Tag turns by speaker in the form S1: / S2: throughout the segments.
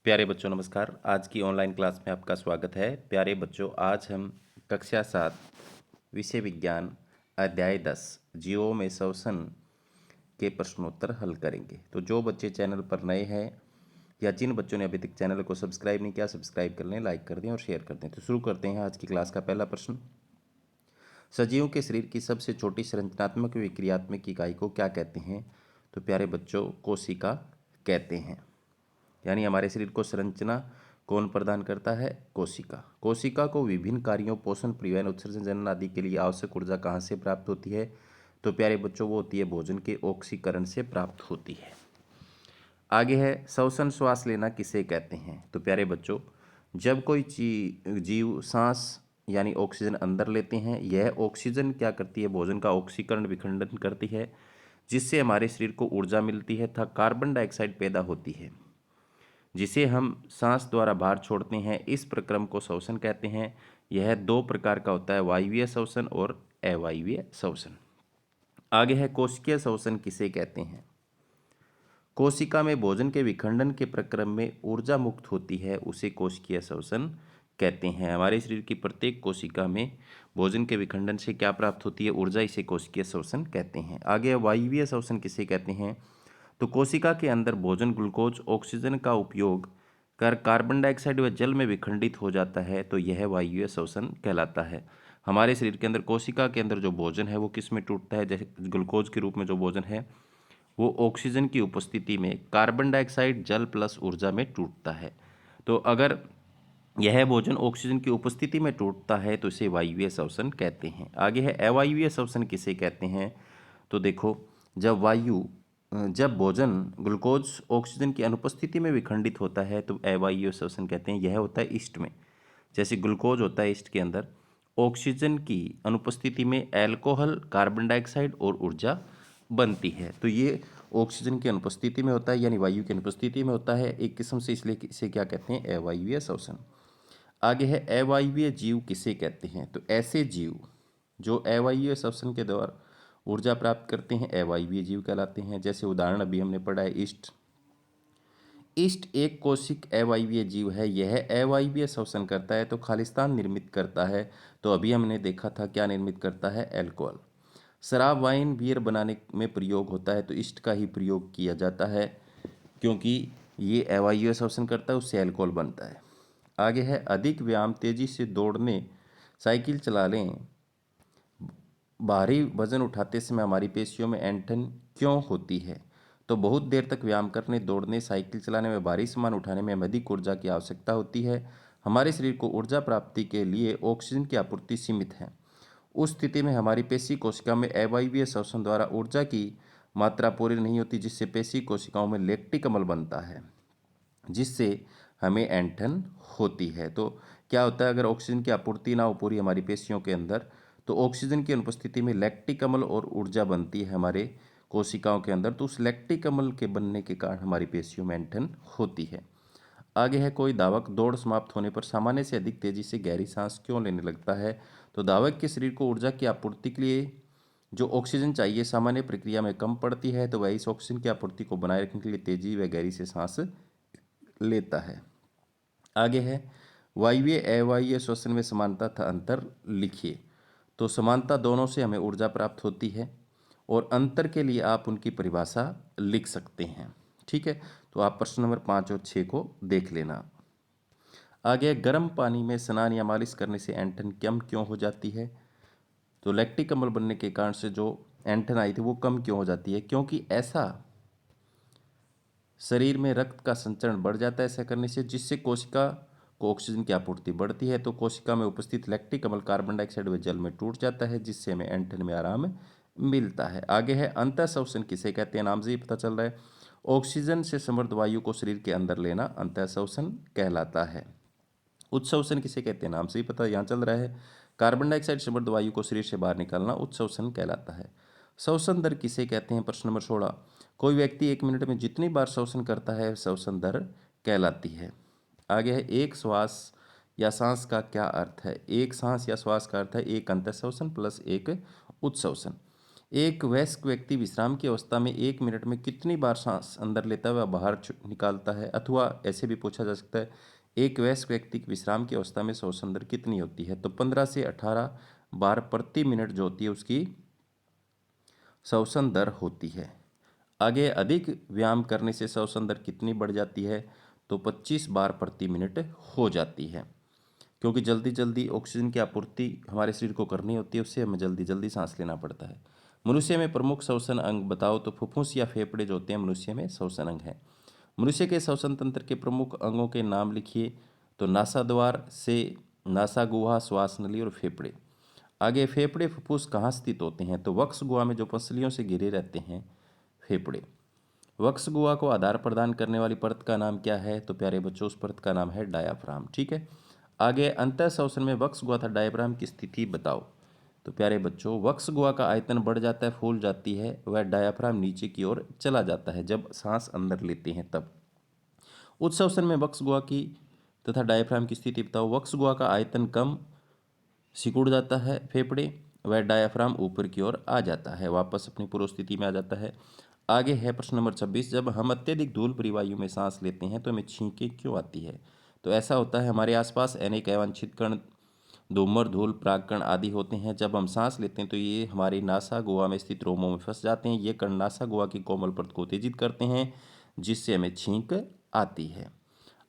S1: प्यारे बच्चों नमस्कार। आज की ऑनलाइन क्लास में आपका स्वागत है। प्यारे बच्चों, आज हम कक्षा 7 विषय विज्ञान अध्याय 10 जीवों में श्वसन के प्रश्नोत्तर हल करेंगे। तो जो बच्चे चैनल पर नए हैं या जिन बच्चों ने अभी तक चैनल को सब्सक्राइब नहीं किया, सब्सक्राइब कर लें, लाइक कर दें और शेयर कर दें। तो शुरू करते हैं आज की क्लास का पहला प्रश्न। सजीवों के शरीर की सबसे छोटी संरचनात्मक विक्रियात्मक इकाई को क्या कहते हैं? तो प्यारे बच्चों, कोशिका कहते हैं। यानी हमारे शरीर को संरचना कौन प्रदान करता है? कोशिका। कोशिका को विभिन्न कार्यों पोषण, परिवहन, उत्सर्जन, जनन आदि के लिए आवश्यक ऊर्जा कहाँ से प्राप्त होती है? तो प्यारे बच्चों, वो होती है भोजन के ऑक्सीकरण से प्राप्त होती है। आगे है श्वसन श्वास लेना किसे कहते हैं? तो प्यारे बच्चों, जब कोई जीव सांस यानी ऑक्सीजन अंदर लेते हैं, यह ऑक्सीजन क्या करती है? भोजन का ऑक्सीकरण विखंडन करती है, जिससे हमारे शरीर को ऊर्जा मिलती है तथा कार्बन डाइऑक्साइड पैदा होती है, जिसे हम सांस द्वारा बाहर छोड़ते हैं। इस प्रक्रम को श्वसन कहते हैं। यह दो प्रकार का होता है, वायवीय श्वसन और अवायवीय श्वसन। आगे है कोशिकीय श्वसन किसे कहते हैं? कोशिका में भोजन के विखंडन के प्रक्रम में ऊर्जा मुक्त होती है, उसे कोशिकीय श्वसन कहते हैं। हमारे शरीर की प्रत्येक कोशिका में भोजन के विखंडन से क्या प्राप्त होती है? ऊर्जा। इसे कोशिकीय श्वसन कहते हैं। आगे वायवीय श्वसन किसे कहते हैं? तो कोशिका के अंदर भोजन ग्लूकोज ऑक्सीजन का उपयोग कर कार्बन डाइऑक्साइड व जल में विखंडित हो जाता है, तो यह वायवीय श्वसन कहलाता है। हमारे शरीर के अंदर कोशिका के अंदर जो भोजन है वो किस में टूटता है? जैसे ग्लूकोज के रूप में जो भोजन है वो ऑक्सीजन की उपस्थिति में कार्बन डाइऑक्साइड जल प्लस ऊर्जा में टूटता है। तो अगर यह भोजन ऑक्सीजन की उपस्थिति में टूटता है तो इसे वायवीय श्वसन कहते हैं। आगे है अवायवीय श्वसन किसे कहते हैं? तो देखो, जब भोजन ग्लूकोज ऑक्सीजन की अनुपस्थिति में विखंडित होता है तो अवायवीय श्वसन कहते हैं। यह होता है ईस्ट में। जैसे ग्लूकोज होता है ईस्ट के अंदर, ऑक्सीजन की अनुपस्थिति में अल्कोहल, कार्बन डाइऑक्साइड और ऊर्जा बनती है। तो ये ऑक्सीजन की अनुपस्थिति में होता है, यानी वायु की अनुपस्थिति में होता है एक किस्म से, इसलिए इसे क्या कहते हैं? अवायवीय श्वसन। आगे है अवायवीय जीव किसे कहते हैं? तो ऐसे जीव जो अवायवीय श्वसन के द्वारा ऊर्जा प्राप्त करते हैं अवायवीय जीव कहलाते हैं। जैसे उदाहरण अभी हमने पढ़ा है ईस्ट। ईस्ट एक कोशिक अवायवीय जीव है। यह अवायवीय श्वसन करता है तो खालिस्तान निर्मित करता है। तो अभी हमने देखा था क्या निर्मित करता है? अल्कोहल। शराब, वाइन, बियर बनाने में प्रयोग होता है तो ईस्ट का ही प्रयोग किया जाता है, क्योंकि ये अवायवीय श्वसन करता है, उससे अल्कोहल बनता है। आगे है अधिक व्यायाम, तेजी से दौड़ने, साइकिल चला लें, भारी वजन उठाते समय हमारी पेशियों में ऐंठन क्यों होती है? तो बहुत देर तक व्यायाम करने, दौड़ने, साइकिल चलाने में, भारी सामान उठाने में अधिक ऊर्जा की आवश्यकता होती है। हमारे शरीर को ऊर्जा प्राप्ति के लिए ऑक्सीजन की आपूर्ति सीमित है। उस स्थिति में हमारी पेशी कोशिका में अवायवीय श्वसन द्वारा ऊर्जा की मात्रा पूरी नहीं होती, जिससे पेशी कोशिकाओं में लैक्टिक अम्ल बनता है, जिससे हमें ऐंठन होती है। तो क्या होता है, अगर ऑक्सीजन की आपूर्ति ना हो पूरी हमारी पेशियों के अंदर, तो ऑक्सीजन की अनुपस्थिति में लैक्टिक अम्ल और ऊर्जा बनती है हमारे कोशिकाओं के अंदर। तो उस लैक्टिक अम्ल के बनने के कारण हमारी पेशियों में ऐंठन होती है। आगे है कोई धावक दौड़ समाप्त होने पर सामान्य से अधिक तेजी से गहरी सांस क्यों लेने लगता है? तो धावक के शरीर को ऊर्जा की आपूर्ति के लिए जो ऑक्सीजन चाहिए सामान्य प्रक्रिया में कम पड़ती है, तो वह इस ऑक्सीजन की आपूर्ति को बनाए रखने के लिए तेजी व गहरी से सांस लेता है। आगे है वायवीय अवायवीय श्वसन में समानता तथा अंतर लिखिए। तो समानता दोनों से हमें ऊर्जा प्राप्त होती है और अंतर के लिए आप उनकी परिभाषा लिख सकते हैं। ठीक है, तो आप प्रश्न नंबर 5 और 6 को देख लेना। आगे गर्म पानी में स्नान या मालिश करने से ऐंठन कम क्यों हो जाती है? तो लैक्टिक अम्ल बनने के कारण से जो ऐंठन आई थी वो कम क्यों हो जाती है? क्योंकि ऐसा शरीर में रक्त का संचरण बढ़ जाता है ऐसा करने से, जिससे कोशिका को ऑक्सीजन की आपूर्ति बढ़ती है। तो कोशिका में उपस्थित लैक्टिक अम्ल कार्बन डाइऑक्साइड व जल में टूट जाता है, जिससे हमें ऐंठन में आराम मिलता है। आगे है अंतः श्वसन किसे कहते हैं? नाम से ही पता चल रहा है, ऑक्सीजन से समृद्ध वायु को शरीर के अंदर लेना अंतः श्वसन कहलाता है। उच्छ्वसन किसे कहते हैं? नाम से ही पता यहाँ चल रहा है, कार्बन डाइऑक्साइड समृद्ध वायु को शरीर से बाहर निकालना उच्छ्वसन कहलाता है। श्वसन दर किसे कहते हैं? प्रश्न नंबर 16, कोई व्यक्ति 1 मिनट में जितनी बार श्वसन करता है श्वसन दर कहलाती है। आगे है एक श्वास या सांस का क्या अर्थ है? एक सांस या श्वास का अर्थ है एक अंतः श्वसन प्लस एक उच्छ्वसन। एक वयस्क व्यक्ति विश्राम की अवस्था में 1 मिनट में कितनी बार सांस अंदर लेता है व बाहर निकालता है? अथवा ऐसे भी पूछा जा सकता है, एक वयस्क व्यक्ति की विश्राम की अवस्था में श्वसन दर कितनी होती है? तो 15 से 18 बार प्रति मिनट जो होती है उसकी श्वसन दर होती है। आगे अधिक व्यायाम करने से श्वसन दर कितनी बढ़ जाती है? तो 25 बार प्रति मिनट हो जाती है, क्योंकि जल्दी जल्दी ऑक्सीजन की आपूर्ति हमारे शरीर को करनी होती है, उससे हमें जल्दी जल्दी सांस लेना पड़ता है। मनुष्य में प्रमुख श्वसन अंग बताओ, तो फुफ्फुस या फेफड़े जो होते हैं मनुष्य में श्वसन अंग है। मनुष्य के श्वसन तंत्र के प्रमुख अंगों के नाम लिखिए। तो नासाद्वार से नासागुहा, श्वास नली और फेफड़े। आगे फेफड़े फुफ्फुस कहाँ स्थित होते हैं? तो वक्ष गुहा में जो पसलियों से घिरे रहते हैं फेफड़े। वक्ष गुहा को आधार प्रदान करने वाली परत का नाम क्या है? तो प्यारे बच्चों, उस परत का नाम है डायाफ्राम। ठीक है। आगे अंतः श्वसन में वक्ष गुहा तथा डायाफ्राम की स्थिति बताओ। तो प्यारे बच्चों, वक्ष गुहा का आयतन बढ़ जाता है, फूल जाती है, वह डायाफ्राम नीचे की ओर चला जाता है जब सांस अंदर लेते हैं तब। उच्च श्वसन में वक्ष गुहा की तथा डायाफ्राम की स्थिति बताओ। वक्ष गुहा का आयतन कम, सिकुड़ जाता है फेफड़े, वह डायाफ्राम ऊपर की ओर आ जाता है, वापस अपनी पूर्व स्थिति में आ जाता है। आगे है प्रश्न नंबर 26, जब हम अत्यधिक धूल भरी वायु में सांस लेते हैं तो हमें छींकें क्यों आती है? तो ऐसा होता है, हमारे आसपास अनेक अवांछित कण, धूमर, धूल, परागकण आदि होते हैं। जब हम सांस लेते हैं तो ये हमारी नासा गुहा में स्थित रोमों में फंस जाते हैं। ये कण नासा गुहा की कोमल परत को उत्तेजित करते हैं, जिससे हमें छींक आती है।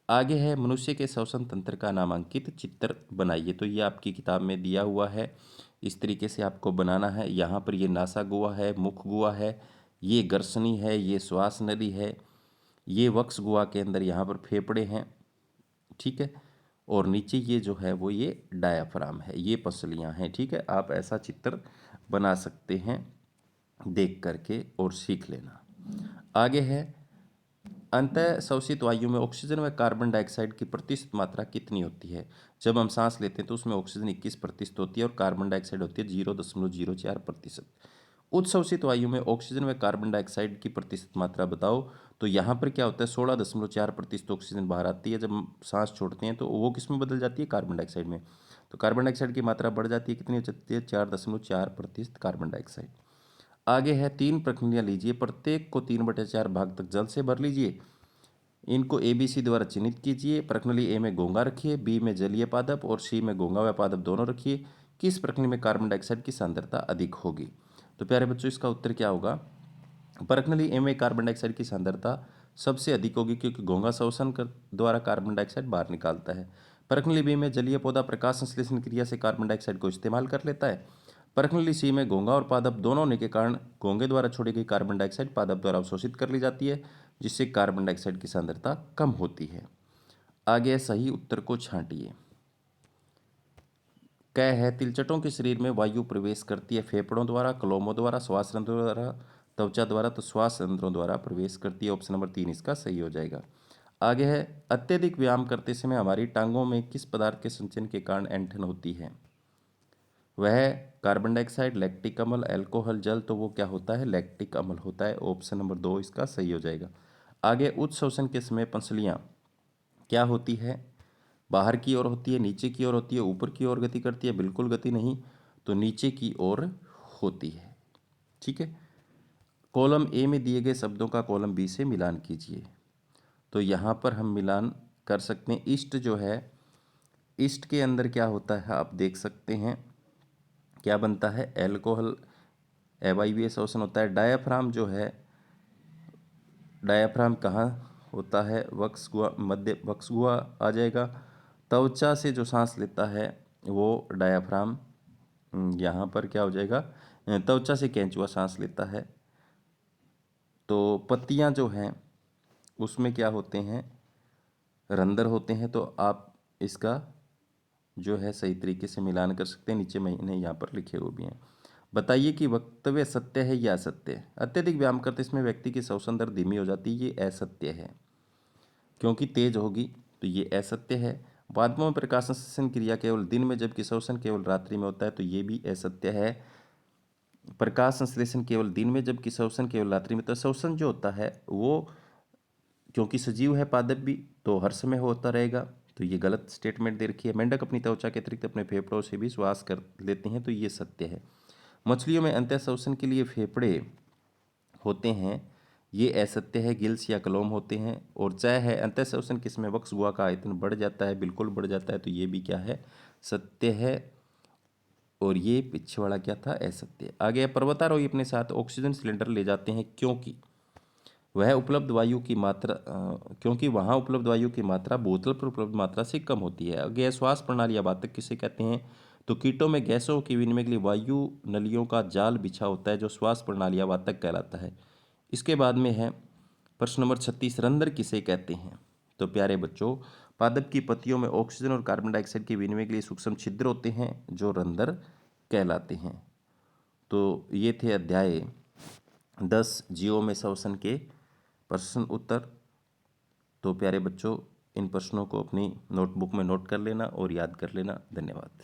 S1: आगे है मनुष्य के श्वसन तंत्र का नामांकित चित्र बनाइए। तो ये आपकी किताब में दिया हुआ है, इस तरीके से आपको बनाना है। यहाँ पर ये नासा गुहा है, मुख गुहा है, ये गर्सनी है, ये श्वास नली है, ये वक्ष गुहा के अंदर यहाँ पर फेफड़े हैं। ठीक है। और नीचे ये जो है वो ये डायाफ्राम है, ये पसलियाँ हैं। ठीक है। आप ऐसा चित्र बना सकते हैं देख करके और सीख लेना। आगे है अंतः शोषित वायु में ऑक्सीजन व कार्बन डाइऑक्साइड की प्रतिशत मात्रा कितनी होती है? जब हम सांस लेते हैं तो उसमें ऑक्सीजन 21% होती है और कार्बन डाइऑक्साइड होती है 0.04%। उच्च शोषित वायु में ऑक्सीजन व कार्बन डाइऑक्साइड की प्रतिशत मात्रा बताओ। तो यहाँ पर क्या होता है, 16.4% ऑक्सीजन बाहर आती है जब हम सांस छोड़ते हैं, तो वो किस में बदल जाती है? कार्बन डाइऑक्साइड में। तो कार्बन डाइऑक्साइड की मात्रा बढ़ जाती है, कितनी हो जाती है? 4.4% कार्बन डाइऑक्साइड। आगे है 3 प्रश्नावलियाँ लीजिए, प्रत्येक को 3/4 भाग तक जल से भर लीजिए। इनको ABC द्वारा चिन्हित कीजिए। प्रश्नावली ए में घोंघा रखिए, बी में जलीय पादप और सी में घोंघा व पादप दोनों रखिए। किस प्रश्नावली में कार्बन डाइऑक्साइड की सांद्रता अधिक होगी? तो प्यारे बच्चों, इसका उत्तर क्या होगा? प्रश्नावली ए में कार्बन डाइऑक्साइड की सांद्रता सबसे अधिक होगी, क्योंकि घोंघा श्वसन द्वारा कार्बन डाइऑक्साइड बाहर निकालता है। प्रश्नावली बी में जलीय पौधा प्रकाश संश्लेषण क्रिया से कार्बन डाइऑक्साइड को इस्तेमाल कर लेता है। प्रश्नावली सी में घोंघा और पादप दोनों होने के कारण घोंघे द्वारा छोड़ी गई कार्बन डाइऑक्साइड पादप द्वारा अवशोषित कर ली जाती है, जिससे कार्बन डाइऑक्साइड की सांद्रता कम होती है। आगे सही उत्तर को छांटिए। क है, तिलचटों के शरीर में वायु प्रवेश करती है फेफड़ों द्वारा, कलोमों द्वारा, श्वास रंध्रों द्वारा, त्वचा द्वारा। तो श्वास रंध्रों द्वारा प्रवेश करती है। ऑप्शन नंबर 3 इसका सही हो जाएगा। आगे है, अत्यधिक व्यायाम करते समय हमारी टांगों में किस पदार्थ के संचयन के कारण ऐंठन होती है? वह कार्बन डाइऑक्साइड, लैक्टिक अम्ल, अल्कोहल, जल। तो वो क्या होता है? लैक्टिक अम्ल होता है। ऑप्शन नंबर 2 इसका सही हो जाएगा। आगे उच्च श्वसन के समय पसलियाँ क्या होती है? बाहर की ओर होती है, नीचे की ओर होती है, ऊपर की ओर गति करती है? बिल्कुल गति नहीं, तो नीचे की ओर होती है। ठीक है। कॉलम ए में दिए गए शब्दों का कॉलम बी से मिलान कीजिए। तो यहाँ पर हम मिलान कर सकते हैं। ईस्ट जो है, ईस्ट के अंदर क्या होता है आप देख सकते हैं, क्या बनता है? एल्कोहल, अवायवीय श्वसन होता है। डायाफ्राम जो है, डायाफ्राम कहाँ होता है? वक्ष गुहा, मध्य वक्ष गुहा आ जाएगा। त्वचा से जो सांस लेता है वो डायाफ्राम यहाँ पर क्या हो जाएगा? त्वचा से केंचुआ सांस लेता है। तो पत्तियाँ जो हैं उसमें क्या होते हैं? रंध्र होते हैं। तो आप इसका जो है सही तरीके से मिलान कर सकते हैं। नीचे मैंने यहाँ पर लिखे हुए भी हैं। बताइए कि वक्तव्य सत्य है या असत्य है? अत्यधिक व्यायाम करते इसमें व्यक्ति की श्वसन दर धीमी हो जाती है, ये असत्य है, क्योंकि तेज होगी। तो ये असत्य है। वातों में प्रकाश संश्लेषण क्रिया केवल दिन में जबकि श्वसन केवल रात्रि में होता है, तो ये भी असत्य है। प्रकाश संश्लेषण केवल दिन में जबकि श्वसन केवल रात्रि में। तो श्वसन जो होता है वो, क्योंकि सजीव है पादप भी, तो हर समय होता रहेगा। तो ये गलत स्टेटमेंट दे रखी है। मेंढक अपनी त्वचा के अतिरिक्त अपने फेफड़ों से भी श्वास कर लेते हैं, तो ये सत्य है। मछलियों में अंतःश्वसन के लिए फेफड़े होते हैं, ये असत्य है। गिल्स या कलोम होते हैं। और चय है, अंतःश्वसन किसमें वक्ष गुहा का आयतन बढ़ जाता है, बिल्कुल बढ़ जाता है, तो ये भी क्या है, सत्य है। और ये पीछे वाला क्या था, असत्य। आगे पर्वतारोही अपने साथ ऑक्सीजन सिलेंडर ले जाते हैं क्योंकि वह उपलब्ध वायु की मात्रा क्योंकि वहाँ उपलब्ध वायु की मात्रा बोतल पर उपलब्ध मात्रा से कम होती है। आगे श्वास प्रणाली आवातक किसे कहते हैं, तो कीटों में गैसों के विनिमय के लिए वायु नलियों का जाल बिछा होता है, जो श्वास प्रणाली आवातक कहलाता है। इसके बाद में है प्रश्न नंबर 36, रंध्र किसे कहते हैं। तो प्यारे बच्चों, पादप की पत्तियों में ऑक्सीजन और कार्बन डाइऑक्साइड के विनिमय के लिए सूक्ष्म छिद्र होते हैं, जो रंध्र कहलाते हैं। तो ये थे अध्याय 10 जीवों में श्वसन के प्रश्न उत्तर। तो प्यारे बच्चों, इन प्रश्नों को अपनी नोटबुक में नोट कर लेना और याद कर लेना। धन्यवाद।